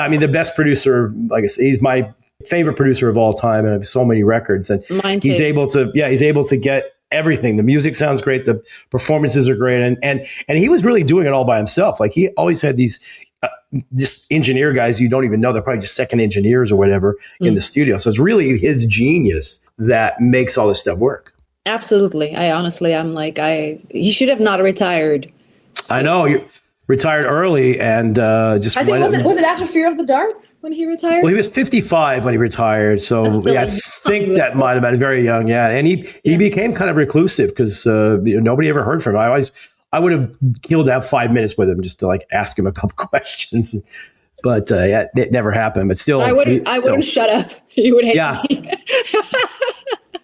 mean, the best producer, like I said, he's my favorite producer of all time, and I have so many records, and he's able to get everything. The music sounds great, the performances are great, and he was really doing it all by himself. Like he always had these just engineer guys you don't even know, they're probably just second engineers or whatever in the studio. So it's really his genius that makes all this stuff work. Absolutely. I'm like, he should have not retired. I know, you retired early, and just I think was it after Fear of the Dark when he retired? Well, he was 55 when he retired, so I think that might have been very young. Yeah, and he became kind of reclusive because nobody ever heard from him. I would have killed to have 5 minutes with him just to like ask him a couple questions, but it never happened. But still, I wouldn't shut up. He would hate me.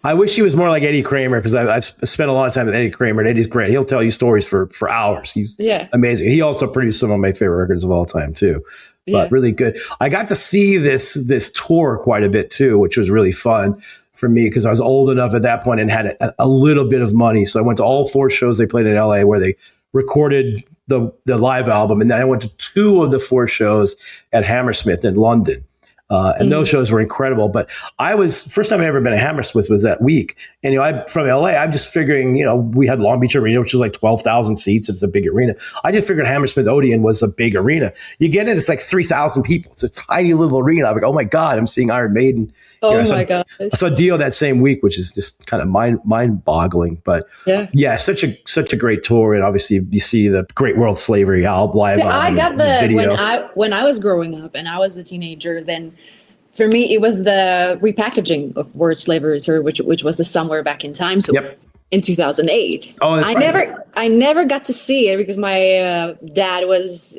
I wish he was more like Eddie Kramer, because I've spent a lot of time with Eddie Kramer, and Eddie's great. He'll tell you stories for hours. He's amazing. He also produced some of my favorite records of all time too. But really good. I got to see this tour quite a bit too, which was really fun for me because I was old enough at that point and had a little bit of money. So I went to all 4 shows they played in LA where they recorded the live album. And then I went to 2 of the 4 shows at Hammersmith in London. And those shows were incredible. But first time I'd ever been to Hammersmith was that week. And, I'm from LA. I'm just figuring, we had Long Beach Arena, which is like 12,000 seats. It's a big arena. I just figured Hammersmith Odeon was a big arena. You get in, it's like 3,000 people. It's a tiny little arena. I'm like, oh my God, I'm seeing Iron Maiden. Oh my God. I saw Dio that same week, which is just kind of mind boggling. But such a great tour. And obviously you see the Great World Slavery live album. I got when I was growing up and I was a teenager, then for me, it was the repackaging of Word Slavery Tour, which was the Somewhere Back in Time. So in 2008. Oh, that's right. I never got to see it because my dad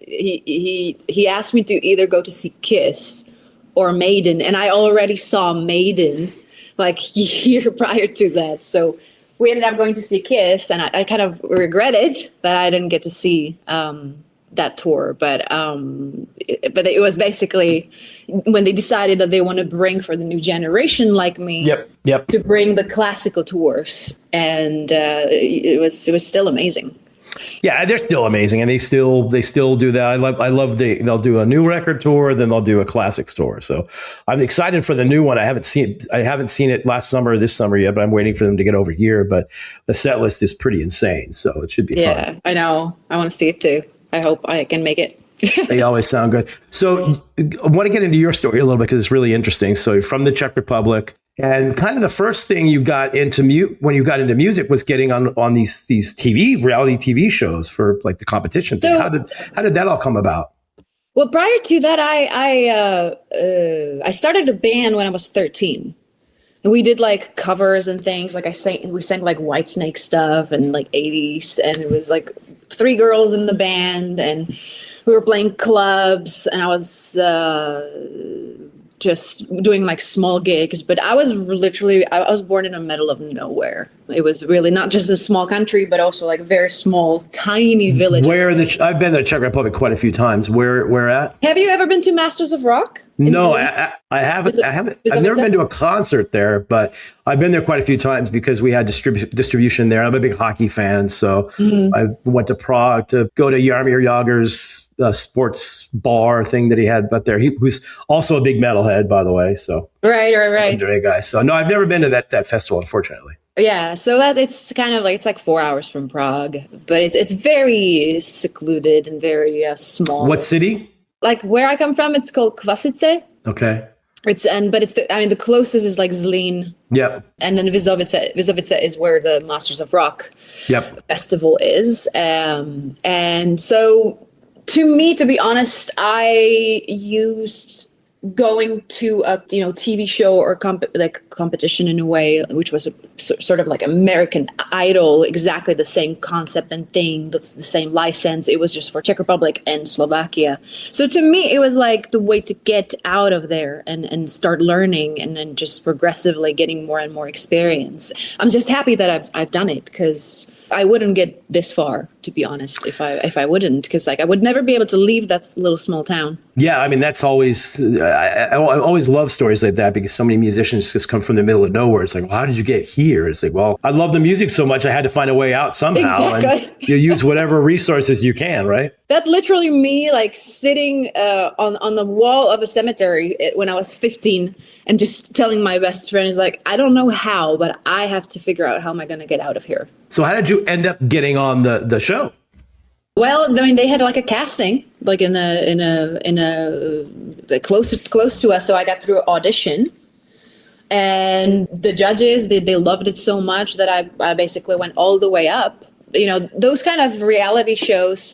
he asked me to either go to see Kiss or Maiden, and I already saw Maiden like a year prior to that. So we ended up going to see Kiss, and I kind of regretted that I didn't get to see that tour, but it was basically when they decided that they want to bring for the new generation like me, to bring the classical tours, and it was still amazing. Yeah, they're still amazing, and they still do that. They'll do a new record tour, then they'll do a classics tour. So I'm excited for the new one. I haven't seen it last summer or this summer yet, but I'm waiting for them to get over here. But the set list is pretty insane, so it should be fun. Yeah, I know. I want to see it too. I hope I can make it. They always sound good. So I want to get into your story a little bit because it's really interesting. So you're from the Czech Republic. And kind of the first thing you got into when you got into music was getting on these reality TV shows for like the competition thing. How did that all come about? Well, prior to that, I started a band when I was 13. And we did like covers and things. Like we sang like Whitesnake stuff and like 80s, and it was like 3 girls in the band, and we were playing clubs, and I was just doing like small gigs. But I was born in the middle of nowhere. It was really not just a small country, but also like a very small, tiny village. I've been to the Czech Republic quite a few times. Where at? Have you ever been to Masters of Rock? No, I haven't. I've never been to a concert there, but I've been there quite a few times because we had distribution there. I'm a big hockey fan, so I went to Prague to go to Jaromír Jágr's sports bar thing that he had up there. Who's also a big metalhead, by the way. So right. Great guy. So no, I've never been to that festival, unfortunately. Yeah, so it's kind of like it's like 4 hours from Prague, but it's very secluded and very small. What city? Like where I come from, it's called Kvasice. Okay. The closest is like Zlín. Yep. And then Vizovice is where the Masters of Rock festival is. And so to me, to be honest, I used going to a TV show or competition in a way, which was sort of like American Idol, exactly the same concept and thing. That's the same license. It was just for Czech Republic and Slovakia. So to me, it was like the way to get out of there and start learning and then just progressively getting more and more experience. I'm just happy that I've done it, because I wouldn't get this far, to be honest, if I wouldn't, because like I would never be able to leave that little small town. Yeah, I mean, that's always I always love stories like that, because so many musicians just come from the middle of nowhere. It's like, well, how did you get here? It's like, well, I love the music so much, I had to find a way out somehow. Exactly. And you use whatever resources you can, right? That's literally me, like sitting on the wall of a cemetery when I was 15 and just telling my best friend, is like, I don't know how, but I have to figure out how am I going to get out of here. So how did you end up getting on the show? Well, I mean, they had like a casting, like in a close to us. So I got through an audition, and the judges, they loved it so much that I basically went all the way up. Those kind of reality shows,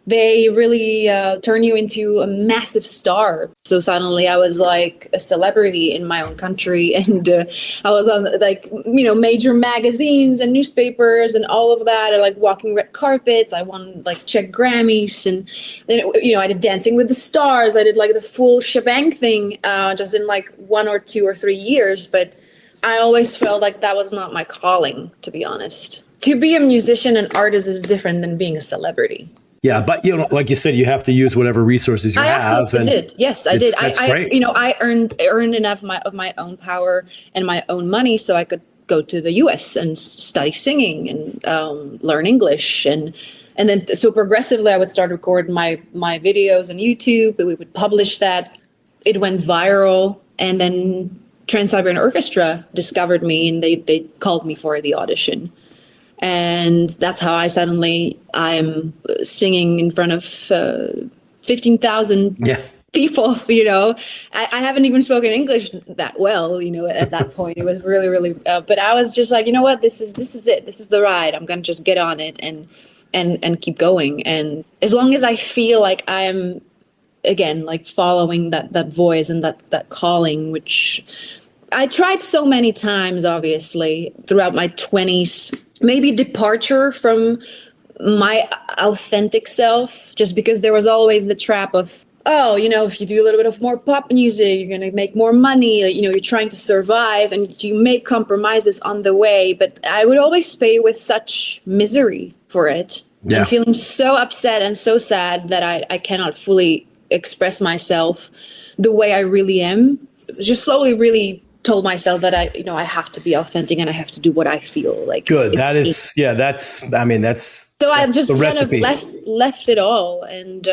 they really turn you into a massive star. So suddenly I was like a celebrity in my own country, and I was on major magazines and newspapers and all of that, and like walking red carpets. I won like Czech Grammys, and then I did Dancing with the Stars. I did like the full shebang thing just in like 1 or 2 or 3 years. But I always felt like that was not my calling, to be honest. To be a musician and artist is different than being a celebrity. Yeah, but like you said, you have to use whatever resources you have. I absolutely did. Yes, I did. That's great. I earned enough of my own power and my own money, so I could go to the U.S. and study singing and learn English, and then so progressively I would start recording my videos on YouTube, and we would publish that. It went viral, and then Trans-Siberian Orchestra discovered me, and they called me for the audition. And that's how I'm singing in front of 15,000 people, I haven't even spoken English that well, at that point. It was really, really, but I was just like, you know what, this is it. This is the ride. I'm going to just get on it and keep going. And as long as I feel like I am, again, like following that voice and that calling, which I tried so many times, obviously, throughout my 20s, maybe departure from my authentic self, just because there was always the trap of, if you do a little bit of more pop music, you're going to make more money. You're trying to survive, and you make compromises on the way. But I would always pay with such misery for it. and feeling so upset and so sad that I cannot fully express myself the way I really am. Just slowly really told myself that I have to be authentic and I have to do what I feel like. Good. That's so I just the kind recipe. of left it all and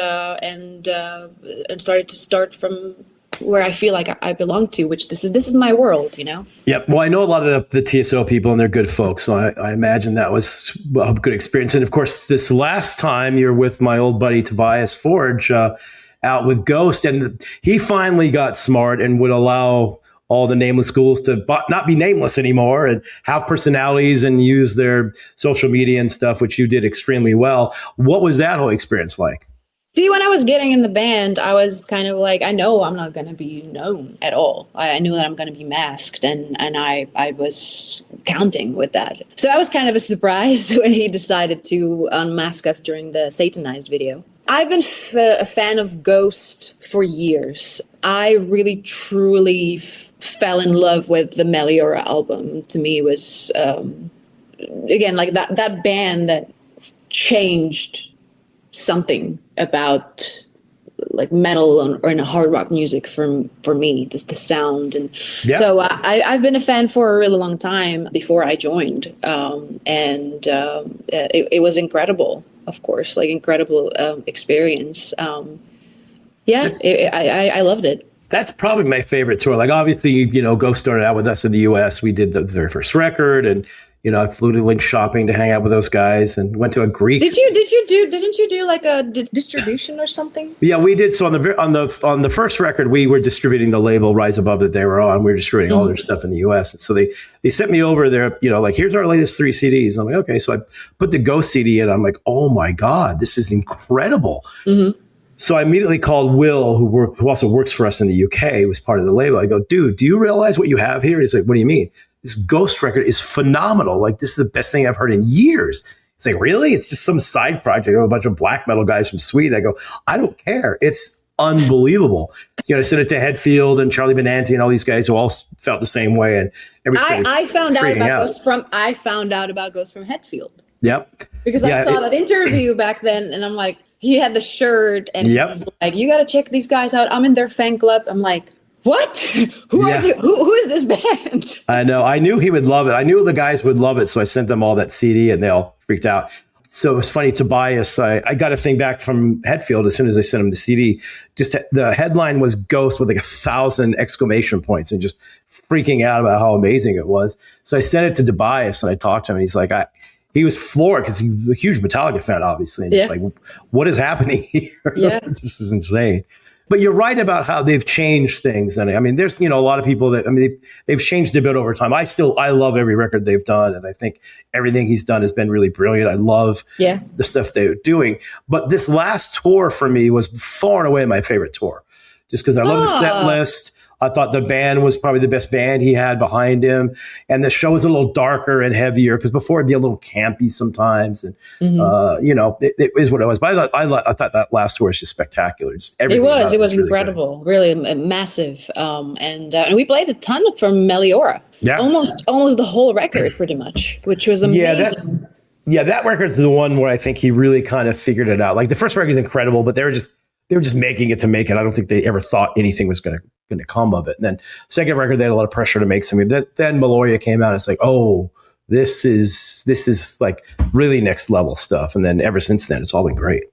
started to start from where I feel like I belong to, which this is my world, Yep. Well, I know a lot of the TSO people, and they're good folks, so I imagine that was a good experience. And of course, this last time you're with my old buddy Tobias Forge out with Ghost, and he finally got smart and would allow all the nameless schools to not be nameless anymore and have personalities and use their social media and stuff, which you did extremely well. What was that whole experience like? See, when I was getting in the band, I was kind of like, I know I'm not going to be known at all. I knew that I'm going to be masked, and I was counting with that. So I was kind of a surprise when he decided to unmask us during the Satanized video. I've been a fan of Ghost for years. I really, truly fell in love with the Meliora album. To me, it was, again, like that band that changed something about like metal or in hard rock music for me, the sound. And so I've been a fan for a really long time before I joined. It was incredible, of course, like incredible experience. I loved it. That's probably my favorite tour. Like, obviously, Ghost started out with us in the US. We did the very first record, and I flew to Link Shopping to hang out with those guys and went to a Greek. Didn't you do like a distribution or something? Yeah, we did. So on the first record, we were distributing the label Rise Above that they were on. We were distributing all their stuff in the US. And so they sent me over there, like, here's our latest 3 CDs. I'm like, okay. So I put the Ghost CD in. I'm like, oh my God, this is incredible. Mm-hmm. So I immediately called Will, who also works for us in the UK, was part of the label. I go, dude, do you realize what you have here? He's like, what do you mean? This Ghost record is phenomenal. Like, this is the best thing I've heard in years. It's like, really? It's just some side project of a bunch of black metal guys from Sweden. I go, I don't care. It's unbelievable. I sent it to Hetfield and Charlie Benanti and all these guys who all felt the same way. And I found out about Ghost from Hetfield. Yep. Because I saw that interview back then, and I'm like, he had the shirt, and he was like, you got to check these guys out. I'm in their fan club. I'm like, what? Who are you? Who is this band? I know. I knew he would love it. I knew the guys would love it. So I sent them all that CD, and they all freaked out. So it was funny. Tobias, I got a thing back from Hetfield as soon as I sent him the CD. Just the headline was Ghost with like 1,000 exclamation points, and just freaking out about how amazing it was. So I sent it to Tobias, and I talked to him, and he's like, he was floored because he's a huge Metallica fan, obviously. And just like, what is happening here? Yeah. This is insane. But you're right about how they've changed things. And I mean, there's, a lot of people that, they've changed a bit over time. I love every record they've done. And I think everything he's done has been really brilliant. I love the stuff they're doing. But this last tour for me was far and away my favorite tour, just because I love the set list. I thought the band was probably the best band he had behind him. And the show was a little darker and heavier, because before it'd be a little campy sometimes. And, it is what it was. But I thought that last tour was just spectacular. Just everything it was really incredible, really massive. And we played a ton from Meliora. Yeah. Almost the whole record, pretty much, which was amazing. That record's the one where I think he really kind of figured it out. Like, the first record is incredible, but they were just making it to make it. I don't think they ever thought anything was going to come of it. And then second record, they had a lot of pressure to make something. Then Meloria came out. And it's like, oh, this is like really next level stuff. And then ever since then, it's all been great.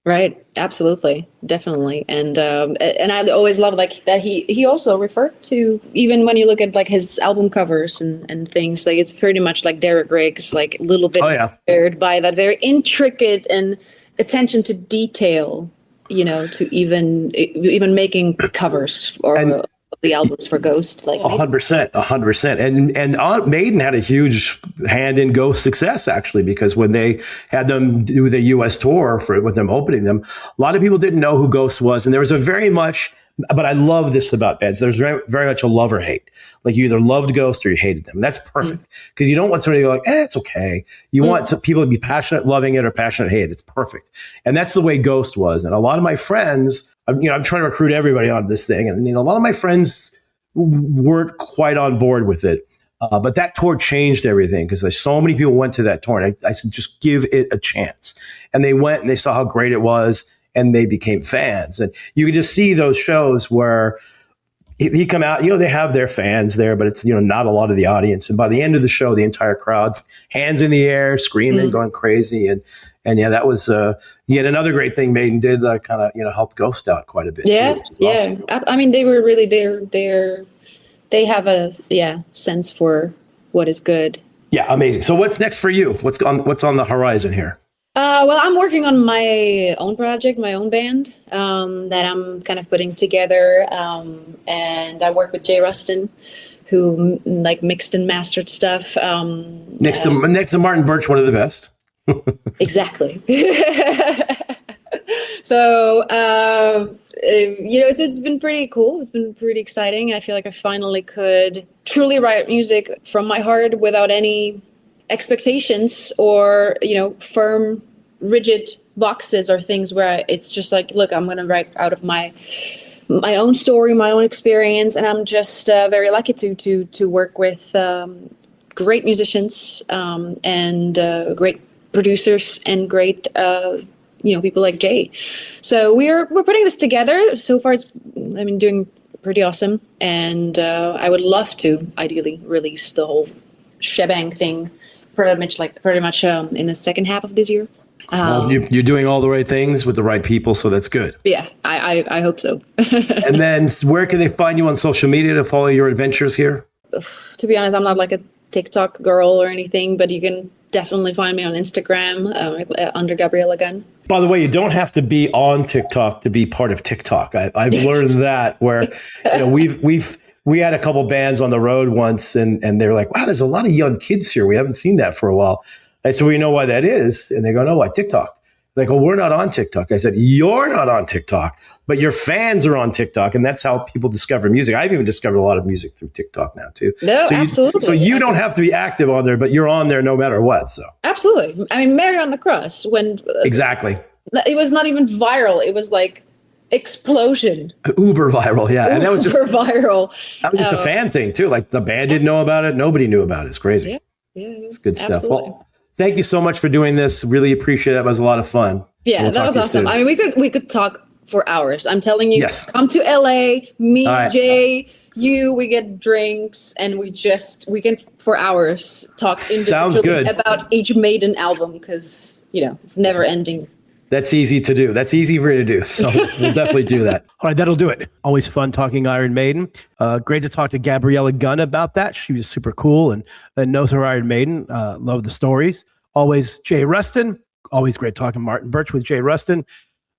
Right. Absolutely. Definitely. And I always love like that he also referred to, even when you look at like his album covers and things, like it's pretty much like Derek Riggs, like a little bit inspired by that very intricate and attention to detail, to even making covers or the albums for Ghost. Like 100%. And Maiden had a huge hand in Ghost success, actually, because when they had them do the US tour with them opening them, a lot of people didn't know who Ghost was. And there was a very much, but I love this about bands, there's very, very much a love or hate. Like, you either loved Ghost or you hated them. And that's perfect, because you don't want somebody to go like, it's okay. You want some people to be passionate loving it or passionate hate it. It's perfect. And that's the way Ghost was. And a lot of my friends, I'm trying to recruit everybody onto this thing. And a lot of my friends weren't quite on board with it. But that tour changed everything because so many people went to that tour. And I said, just give it a chance. And they went and they saw how great it was and they became fans. And you could just see those shows where he come out, they have their fans there, but it's, not a lot of the audience. And by the end of the show, the entire crowd's hands in the air, screaming, going crazy. And yeah, that was yet another great thing Maiden did, kind of, helped Ghost out quite a bit. Yeah. Too, awesome. I mean, they were really they have a sense for what is good. Yeah, amazing. So what's next for you? What's on the horizon here? Well, I'm working on my own project, my own band that I'm kind of putting together, and I work with Jay Ruston, who mixed and mastered stuff. Next to Martin Birch, one of the best. Exactly. So it's been pretty cool. It's been pretty exciting. I feel like I finally could truly write music from my heart without any expectations or firm, rigid boxes or things where it's just like, look, I'm going to write out of my own story, my own experience, and I'm just very lucky to work with great musicians and great producers and great people like Jay. So we're putting this together. So far, it's doing pretty awesome, and I would love to ideally release the whole shebang thing pretty much in the second half of this year. Well, you're doing all the right things with the right people, so that's good. Yeah, I hope so. And then where can they find you on social media to follow your adventures here? To be honest, I'm not like a TikTok girl or anything, but you can definitely find me on Instagram under Gabriela Gun. By the way, you don't have to be on TikTok to be part of TikTok. I've learned that where we had a couple bands on the road once and they were like, wow, there's a lot of young kids here. We haven't seen that for a while. I said, well, you know why that is? And they go, no, what? TikTok. They go, we're not on TikTok. I said, you're not on TikTok, but your fans are on TikTok. And that's how people discover music. I've even discovered a lot of music through TikTok now, too. No, absolutely. So you don't have to be active on there, but you're on there no matter what. So absolutely. I mean, Mary on the Cross, when exactly, it was not even viral. It was like explosion. Uber viral. Yeah. And that was just viral. That was just a fan thing, too. Like the band didn't know about it. Nobody knew about it. It's crazy. Yeah. It's good stuff. Absolutely. Well, thank you so much for doing this. Really appreciate it. It was a lot of fun. Yeah, that was awesome. I mean, we could talk for hours. I'm telling you, come to LA, me, Jay, we get drinks, and we can for hours talk individually about each Maiden album because it's never ending. That's easy to do. That's easy for you to do. So we'll definitely do that. All right, that'll do it. Always fun talking Iron Maiden. Great to talk to Gabriela Gun about that. She was super cool and knows her Iron Maiden. Love the stories. Always Jay Ruston. Always great talking Martin Birch with Jay Ruston.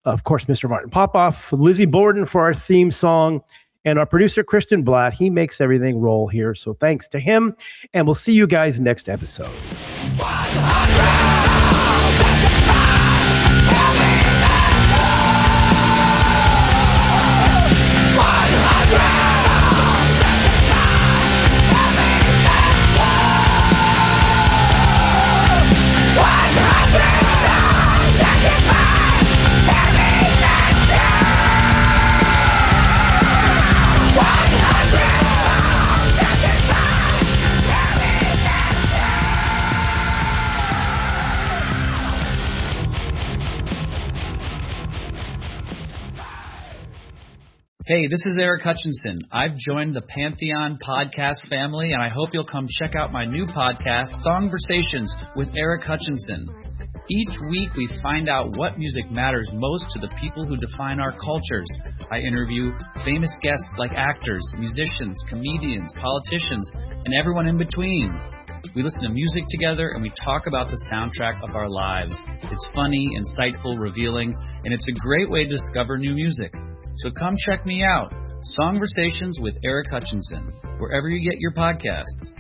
Of course, Mr. Martin Popoff. Lizzie Borden for our theme song. And our producer, Kristen Blatt. He makes everything roll here. So thanks to him. And we'll see you guys next episode. Hey, this is Eric Hutchinson. I've joined the Pantheon podcast family, and I hope you'll come check out my new podcast, Songversations with Eric Hutchinson. Each week, we find out what music matters most to the people who define our cultures. I interview famous guests like actors, musicians, comedians, politicians, and everyone in between. We listen to music together, and we talk about the soundtrack of our lives. It's funny, insightful, revealing, and it's a great way to discover new music. So come check me out, Songversations with Eric Hutchinson, wherever you get your podcasts.